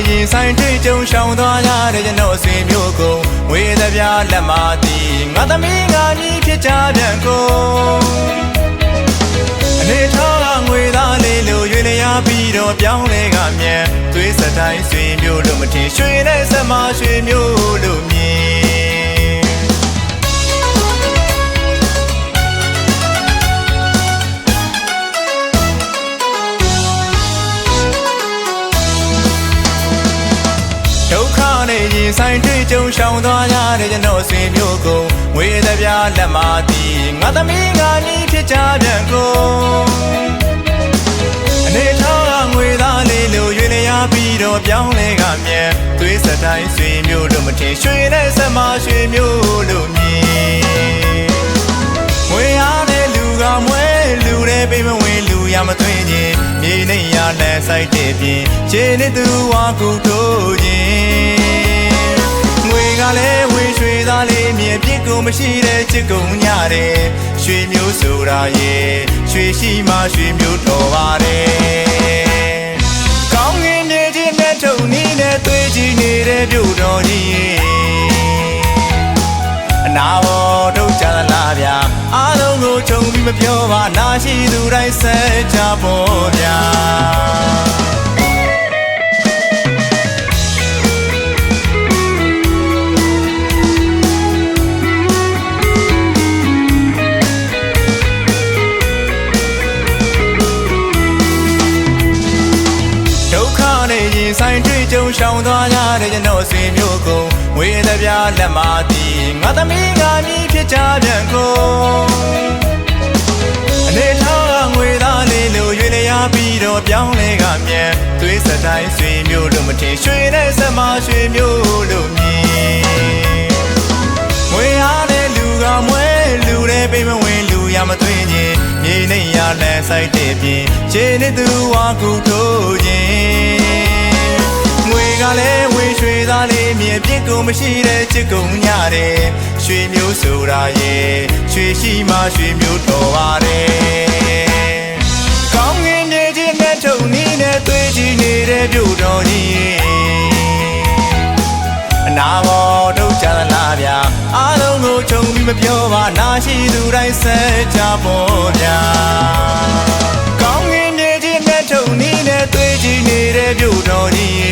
ရင်ဆိုင်တွေ့ကြုံရှောင်သွားရတဲ့ကျွန်တော်ဆွေမျိုးကိုဝေသပြလက်မသည်ငါသမီးငါမြည်ဖြစ်ကြပြန်ကုန်အနေထားငွေသားလေးလိုရွေလျားပြီးတော့ပြောင်းလဲကမြန်သွေးစတိုင်းဆွေမျိုးလို့မထင်ရွှေနဲ့ဆက်မရွှေမျိုးလို့မြင်ဒုက္ခနဲ့ရင်ဆိုင်တွေ့ကြုံရှောင်သွားရတဲ့ကျွန်တော်ဆွေမျိုးကိုငွေသပြလက်မသည်ငါသမီးငါမြည်ဖြစ်ကြပြန်ကုန်အနေထားငွေသားလေးလိုရွေလျားပြီးတော့ပြောင်းလဲကမြန်သွေးစတိုင်းဆွေမျိုးလို့မထင်ရွှေနဲ့ဆက်မရွှေမျိုးလို့မြင်ငွေအားတဲ့လူကမွဲလူတဲ့ပိမဝင်လူရမသွင်းခြင်းမြေနေရနဲ့ဆိုင်တဲ့ပြင်ခြေနဲ့သူဝါကူတို့ခြင်းငွေကလည်းဝေရွှေသားလေးမြင်ပြစ်ကုန်မရှိတဲ့ချစ်ကုန်ညတဲ့ရွှေမျိုးဆိုတာရဲ့ရွှေရှိမှရွှေမျိုးတော်ပါတယ်ကောင်းငင်မြေကြီးနဲ့ထုံနီးနဲ့သွေးကြီးနေတဲ့မြို့တော်ကြီးအနာဘောထုတ်ကြလားဗျာအားလုံးကိုခြုံပြီးမပြောပါနာရှိသူတိုင်းဆက်ကြပေါ်ဗျာရင်ဆိုင်တွေ့ကြုံရှောင်သွားရတဲ့ကျွန်တော်ဆွေမျိုးကိုငွေသပြလက်မသည်ငါသမီးငါမြည်ဖြစ်ကြပြန်ကုန်အနေထားငွေသားလေးလိုရွေလျားပြီးတော့ပြောင်းလဲကမြန်သွေးစတိုင်းဆွေမျိုးလို့မထင်ရွှေနဲ့ဆက်မရွှေမျိုးလို့မြင်ငွေအားတဲ့လူကမွဲလူတဲ့ပိမဝင်လူရမသွင်းခြင်းမြေနေရနဲ့ဆိုင်တဲ့ပြင်ခြေနဲ့သူဝါကူတို့ခြင်းငွေကလည်းဝေရွှေသားလေးမြင်ပြစ်ကုန်မရှိတဲ့ချစ်ကုန်ညတဲ့ရွှေမျိုးဆိုတာရဲ့ရွှေရှိမှရွှေမျိုးတော်ပါတယ်ကောင်းငင်မြေကြီးနဲ့ထုံနီးနဲ့သွေးကြီးနေတဲ့မြို့တော်ကြီးအနာဘောထုတ်ကြလားဗျာအားလုံးကိုခြုံပြီးမပြောပါနာရှိသူတိုင်းဆက်ကြပေါ်ဗျာကောင်းငင်မြေကြီးနဲ့ထုံနီးနဲ့သွေးကြီးနေတဲ့မြို့တော်ကြီး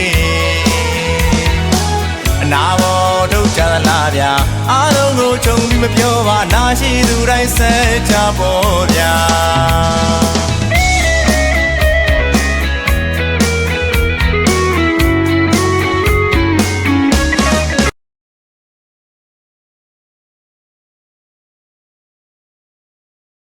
နာဘောထုတ်ကြလားဗျာအားလုံးကိုခြုံပြီးမပြောပါနာရှိသူတိုင်းဆက်ကြပေါ်ဗျာ